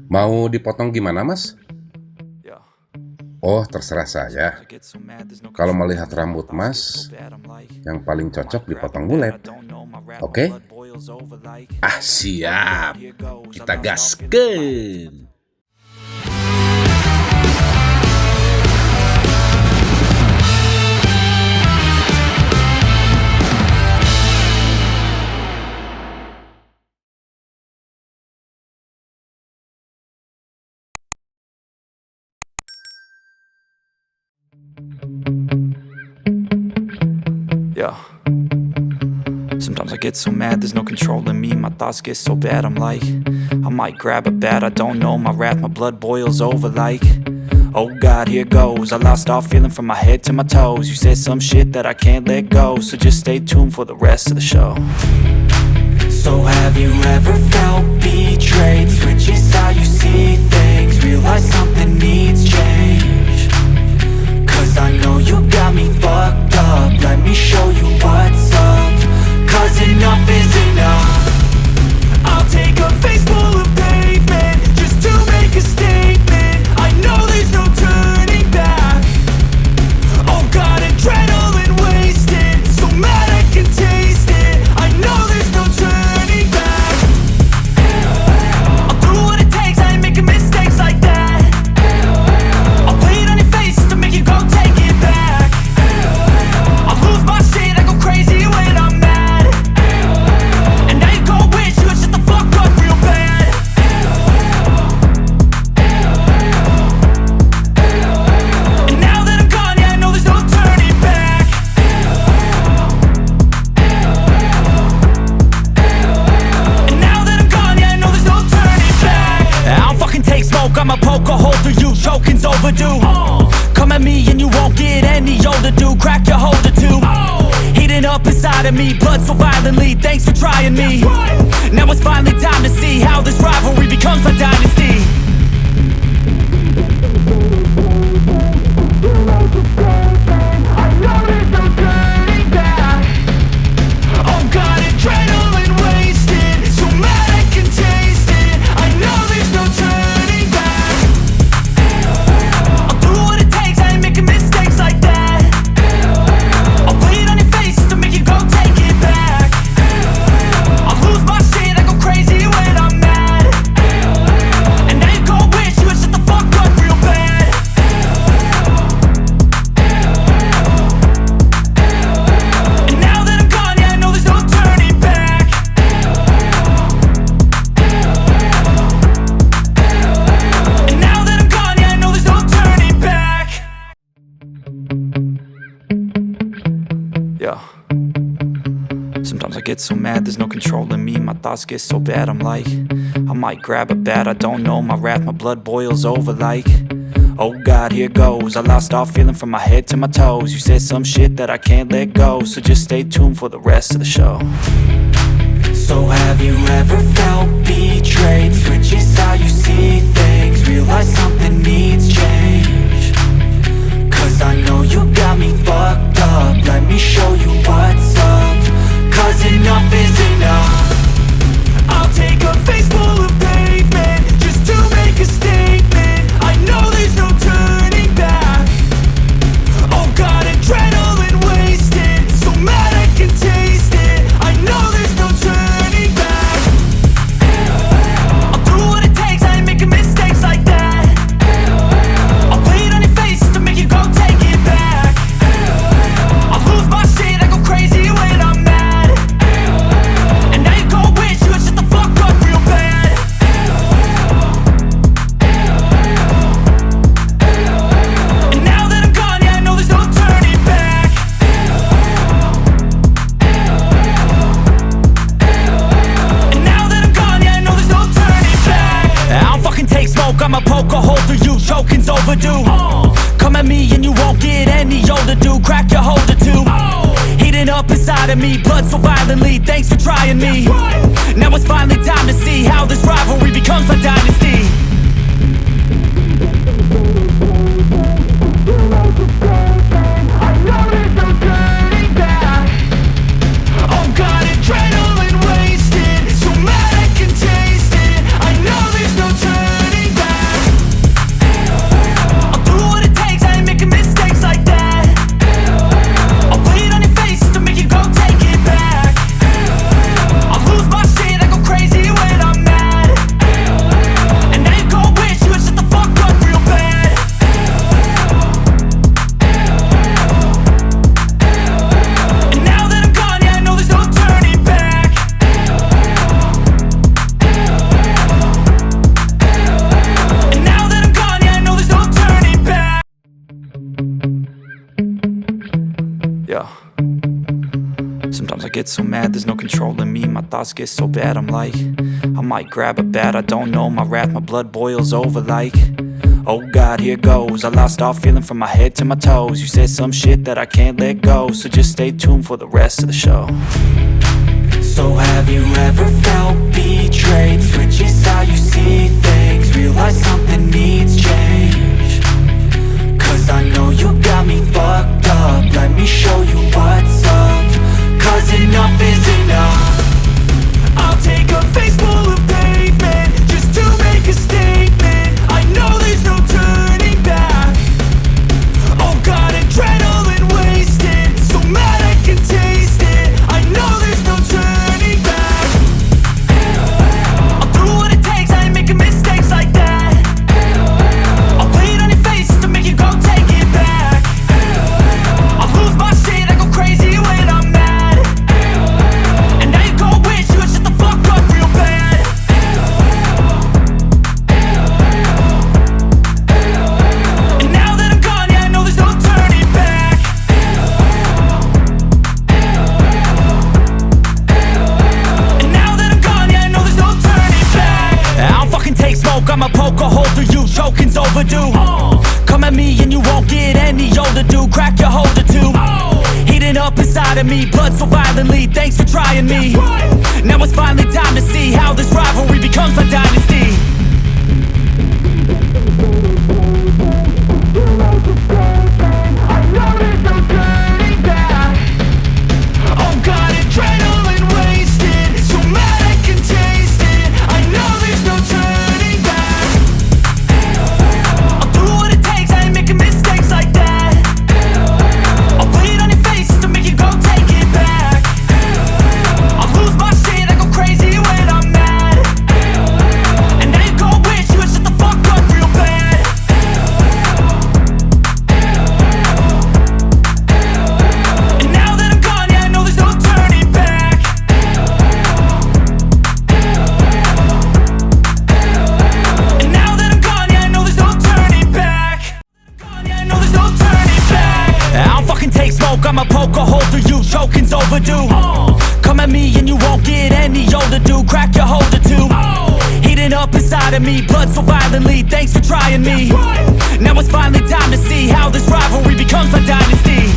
Mau dipotong gimana, Mas? Yeah. Oh, terserah saya. I get so mad, there's no Kalau control. melihat rambut My thoughts get Mas, so bad, I'm like, yang paling I cocok might grab a dipotong bat, I bulet. don't know, my rap, my Oke? blood boils over like, Ah, oh God, siap. here goes. I Kita lost all feeling for my head to my gaskeun. Yeah. Sometimes I get so mad, there's no controlling me. My thoughts get so bad, I'm like, I might grab a bat, I don't know, my wrath, my blood boils over like, oh God, here goes. I lost all feeling from my head to my toes. You said some shit that I can't let go, so just stay tuned for the rest of the show. So have you ever felt betrayed? Switches how you see things, realize something needs change. Cause I know you got me fucked up, let me show you what's up. Cause enough is enough. I'll take a face full of pavement just to make a statement. I know there's no turning back. Oh God, adrenaline wasted, so mad I can taste it. I know there's no turning back. I'll do what it takes, I ain't making mistakes like that. I'll play it on your face just to make you go take it back. I'll lose my shit, I go crazy when I'm mad. And now you go wish you would shut the fuck up real bad. And now that I'm gone, yeah, I know there's no turning back. And now that I'm gone, yeah, I know there's no turning back. I don't fucking take smoke, I'ma poke a hole through you, choking's overdue. Come at me and you won't get any older, dude. Crack your holder too. Heating up inside of me, blood so violently. Thanks for trying me. Now it's finally time to see how this rivalry becomes a dynasty. I know there's no turning back. Oh God, adrenaline wasted, so mad I can taste it. I know there's no turning back. I'll do what it takes, I ain't making mistakes like that. I'll play it on your face just to make you go take it back. I'll lose my shit, I go crazy when I'm mad. And now you go wish you would shut the fuck up real bad. And now that I'm gone, yeah, I know there's no turning back. And now that I'm gone, yeah, I know there's no turning back. Yeah. Sometimes I get so mad, there's no controlling me. My thoughts get so bad, I'm like, I might grab a bat, I don't know, my wrath, my blood boils over like, oh God, here goes. I lost all feeling from my head to my toes. You said some shit that I can't let go, so just stay tuned for the rest of the show. So have you ever felt betrayed? Switches how you see things, realize something needs change. Cause I know you got me fucked up, let me show you what's up. Cause enough is enough. I'll take a face full of pavement just to make a statement. I know there's no turning back. Oh God, adrenaline wasted, so mad I can taste it. I know there's no turning back. I'll do what it takes, I ain't making mistakes like that. I'll play it on your face just to make you go take it back. I'll lose my shit, I go crazy when I'm mad. And now you go wish you would shut the fuck up real bad. And now that I'm gone, yeah, I know there's no turning back. And now that I'm gone, yeah, I know there's no turning back. I don't fucking take smoke, I'ma poke a hole through you, choking's overdue. Come at me and you won't get any older, dude. Crack your holder too. Heating up inside of me, blood so violently. Thanks for trying me. Now it's finally time to see how this rivalry becomes a dynasty. I know there's no turning back. Oh God, adrenaline wasted, so mad I can taste it. I know there's no turning get so mad, there's no controlling me. My thoughts get so bad, I'm like, I might grab a bat, I don't know. My wrath, my blood boils over like, oh God, here goes. I lost all feeling from my head to my toes. You said some shit that I can't let go, so just stay tuned for the rest of the show. So have you ever felt betrayed? Switches how you see things, realize something needs change. Cause I know you got me fucked up, let me show you what's up. Cause enough is enough. I'll take a face full of pavement just to make a statement. I know there's no turning back. Oh God, adrenaline wasted, so mad I can taste it. I know there's no turning back. I'll do what it takes, I ain't making mistakes like that. I'll play it on your face to make you go take it back. I'll lose my shit, I go crazy when I'm mad. And now you go wish you would shut the fuck up real bad. And now that I'm gone, yeah, I know there's no turning back. And now that I'm gone, yeah, I know there's no turning back. I don't fucking take smoke, I'ma poke a hole through you, choking's overdue. Come at me and you won't get any older, dude. Crack your holder too. Heating up inside of me, blood so violently, thanks for trying me. Now it's finally time to see how this rivalry becomes my dynasty. Oh God, adrenaline wasted, so mad I can taste it. I know there's no turning back. I'll do what it takes, I ain't making mistakes like that. I'll play it on your face to make you go take it back. I'll lose my shit, I go crazy when I'm mad. And now you go wish you would shut the fuck up real bad. And now that I'm gone, yeah, I know there's no turning back. And now that I'm gone, yeah, I know there's no turning back. Yeah, I know there's no turning back. I don't fucking take smoke, I'ma poke a hole through you, choking's overdue. Come at me and you won't get any older, dude. Crack your holder too. Heating up inside of me, blood so violently, thanks for trying me. Now it's finally time to see how this rivalry becomes my dynasty.